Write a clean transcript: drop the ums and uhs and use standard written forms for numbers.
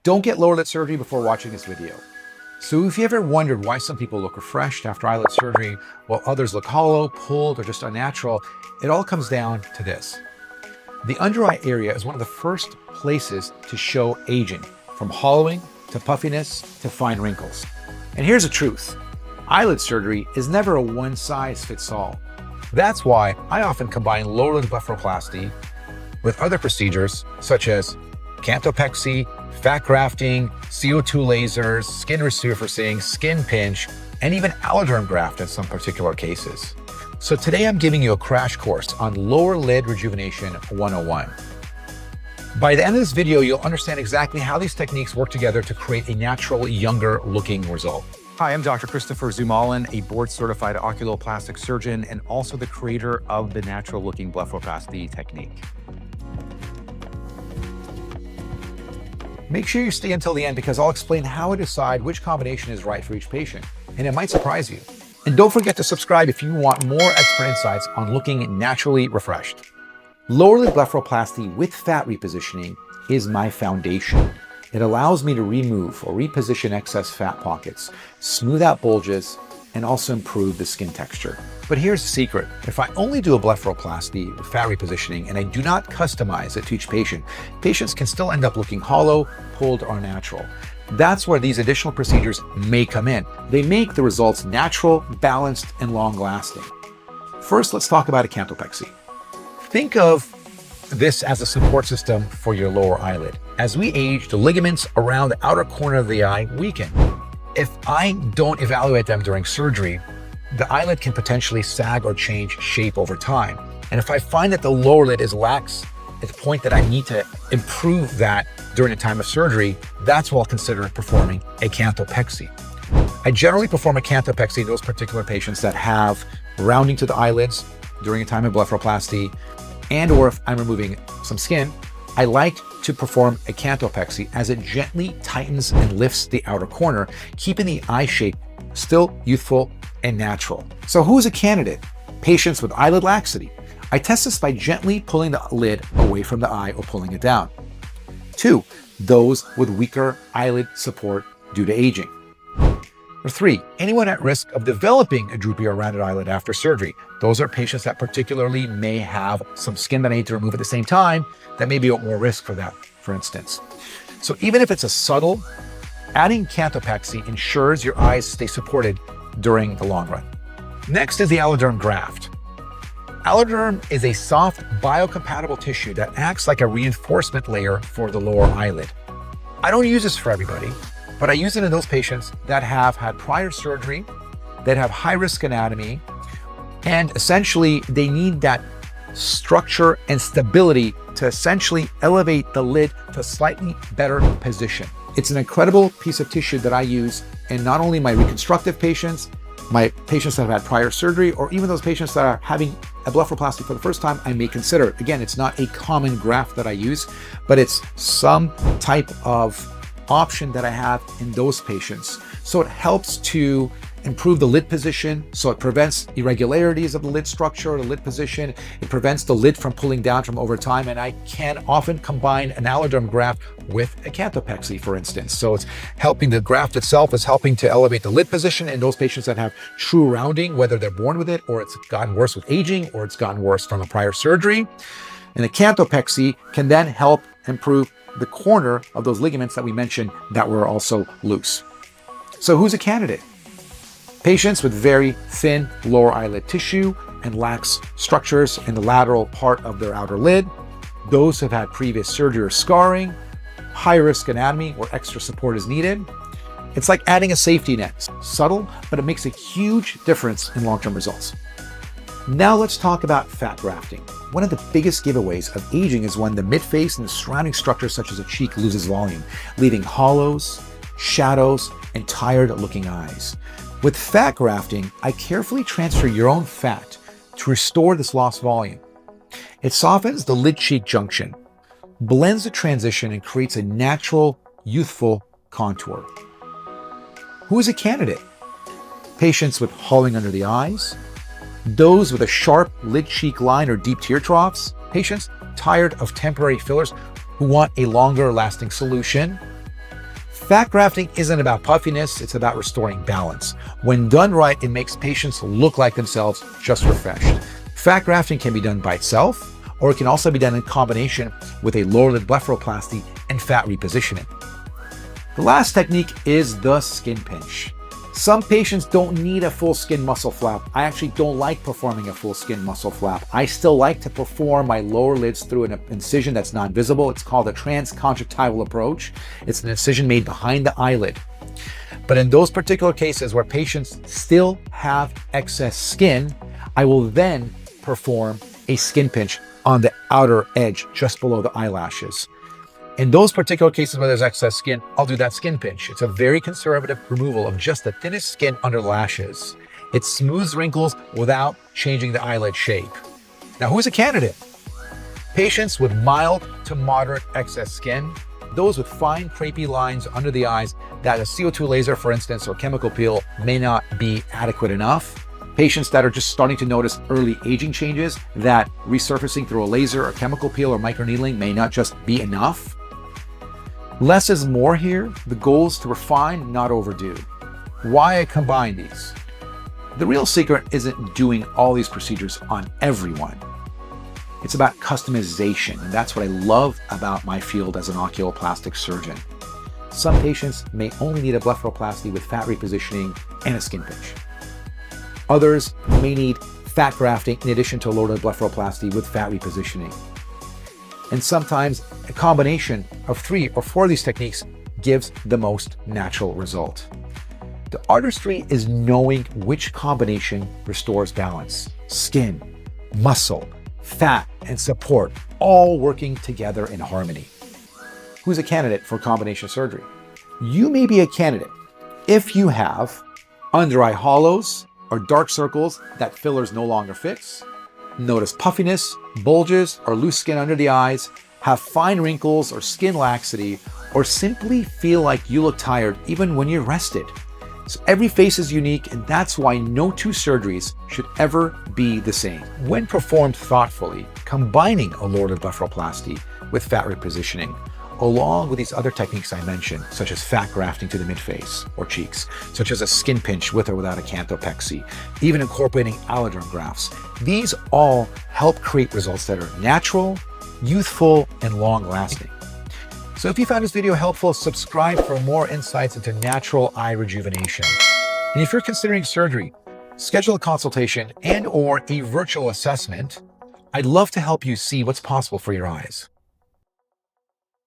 Don't get lower lid surgery before watching this video. So if you ever wondered why some people look refreshed after eyelid surgery while others look hollow, pulled, or just unnatural, it all comes down to this. The under eye area is one of the first places to show aging, from hollowing to puffiness to fine wrinkles. And here's the truth. Eyelid surgery is never a one-size-fits-all. That's why I often combine lower lid blepharoplasty with other procedures such as Canthopexy, fat grafting, CO2 lasers, skin resurfacing, skin pinch, and even AlloDerm graft in some particular cases. So today I'm giving you a crash course on lower lid rejuvenation 101. By the end of this video, you'll understand exactly how these techniques work together to create a natural, younger looking result. Hi, I'm Dr. Christopher Zumalin, a board-certified oculoplastic surgeon and also the creator of the natural-looking blepharoplasty technique. Make sure you stay until the end because I'll explain how I decide which combination is right for each patient, and it might surprise you. And don't forget to subscribe if you want more expert insights on looking naturally refreshed. Lower lid blepharoplasty with fat repositioning is my foundation. It allows me to remove or reposition excess fat pockets, smooth out bulges, and also improve the skin texture. But here's the secret. If I only do a blepharoplasty with fat repositioning and I do not customize it to each patient, patients can still end up looking hollow, pulled, or unnatural. That's where these additional procedures may come in. They make the results natural, balanced, and long-lasting. First, let's talk about a canthopexy. Think of this as a support system for your lower eyelid. As we age, the ligaments around the outer corner of the eye weaken. If I don't evaluate them during surgery, the eyelid can potentially sag or change shape over time. And if I find that the lower lid is lax at the point that I need to improve that during the time of surgery, that's what I'll consider performing a canthopexy. I generally perform a canthopexy in those particular patients that have rounding to the eyelids during a time of blepharoplasty, and or if I'm removing some skin, I like to perform a canthopexy as it gently tightens and lifts the outer corner, keeping the eye shape still youthful and natural. So who's a candidate? Patients with eyelid laxity. I test this by gently pulling the lid away from the eye or pulling it down. 2, those with weaker eyelid support due to aging. Or 3, anyone at risk of developing a droopy or rounded eyelid after surgery. Those are patients that particularly may have some skin that I need to remove at the same time that may be at more risk for that, for instance. So even if it's a subtle, adding canthopexy ensures your eyes stay supported during the long run. Next is the AlloDerm graft. AlloDerm is a soft, biocompatible tissue that acts like a reinforcement layer for the lower eyelid. I don't use this for everybody, but I use it in those patients that have had prior surgery, that have high-risk anatomy, and essentially they need that structure and stability to essentially elevate the lid to a slightly better position. It's an incredible piece of tissue that I use in not only my reconstructive patients, my patients that have had prior surgery, or even those patients that are having a blepharoplasty for the first time, I may consider it. Again, it's not a common graft that I use, but it's some type of option that I have in those patients. So it helps to improve the lid position, so it prevents irregularities of the lid structure or the lid position. It prevents the lid from pulling down from over time, and I can often combine an AlloDerm graft with a canthopexy, for instance. So it's helping, the graft itself is helping to elevate the lid position in those patients that have true rounding, whether they're born with it or it's gotten worse with aging or it's gotten worse from a prior surgery. And the canthopexy can then help improve the corner of those ligaments that we mentioned that were also loose. So who's a candidate? Patients with very thin lower eyelid tissue and lax structures in the lateral part of their outer lid, those who have had previous surgery or scarring, high-risk anatomy where extra support is needed. It's like adding a safety net. Subtle, but it makes a huge difference in long-term results. Now let's talk about fat grafting. One of the biggest giveaways of aging is when the midface and the surrounding structure such as a cheek loses volume, leaving hollows, shadows, and tired-looking eyes. With fat grafting, I carefully transfer your own fat to restore this lost volume. It softens the lid cheek junction, blends the transition, and creates a natural, youthful contour. Who is a candidate? Patients with hollowing under the eyes, those with a sharp lid cheek line or deep tear troughs, patients tired of temporary fillers who want a longer lasting solution, Fat grafting isn't about puffiness, it's about restoring balance. When done right, it makes patients look like themselves, just refreshed. Fat grafting can be done by itself, or it can also be done in combination with a lower lid blepharoplasty and fat repositioning. The last technique is the skin pinch. Some patients don't need a full skin muscle flap. I actually don't like performing a full skin muscle flap. I still like to perform my lower lids through an incision that's not visible. It's called a transconjunctival approach. It's an incision made behind the eyelid. But in those particular cases where patients still have excess skin, I will then perform a skin pinch on the outer edge, just below the eyelashes. In those particular cases where there's excess skin, I'll do that skin pinch. It's a very conservative removal of just the thinnest skin under the lashes. It smooths wrinkles without changing the eyelid shape. Now, who's a candidate? Patients with mild to moderate excess skin, those with fine crepey lines under the eyes that a CO2 laser, for instance, or chemical peel may not be adequate enough. Patients that are just starting to notice early aging changes that resurfacing through a laser or chemical peel or microneedling may not just be enough. Less is more here. The goal is to refine, not overdo. Why I combine these? The real secret isn't doing all these procedures on everyone. It's about customization, and that's what I love about my field as an oculoplastic surgeon. Some patients may only need a blepharoplasty with fat repositioning and a skin pinch. Others may need fat grafting in addition to a lower lid blepharoplasty with fat repositioning. And sometimes a combination of 3 or 4 of these techniques gives the most natural result. The artistry is knowing which combination restores balance. Skin, muscle, fat, and support, all working together in harmony. Who's a candidate for combination surgery? You may be a candidate if you have under eye hollows or dark circles that fillers no longer fix, notice puffiness, bulges, or loose skin under the eyes, have fine wrinkles or skin laxity, or simply feel like you look tired even when you're rested. So every face is unique, and that's why no 2 surgeries should ever be the same. When performed thoughtfully, combining a lower lid blepharoplasty with fat repositioning, along with these other techniques I mentioned, such as fat grafting to the midface or cheeks, such as a skin pinch with or without a Canthopexy, even incorporating AlloDerm grafts. These all help create results that are natural, youthful, and long-lasting. So if you found this video helpful, subscribe for more insights into natural eye rejuvenation. And if you're considering surgery, schedule a consultation and/or a virtual assessment. I'd love to help you see what's possible for your eyes.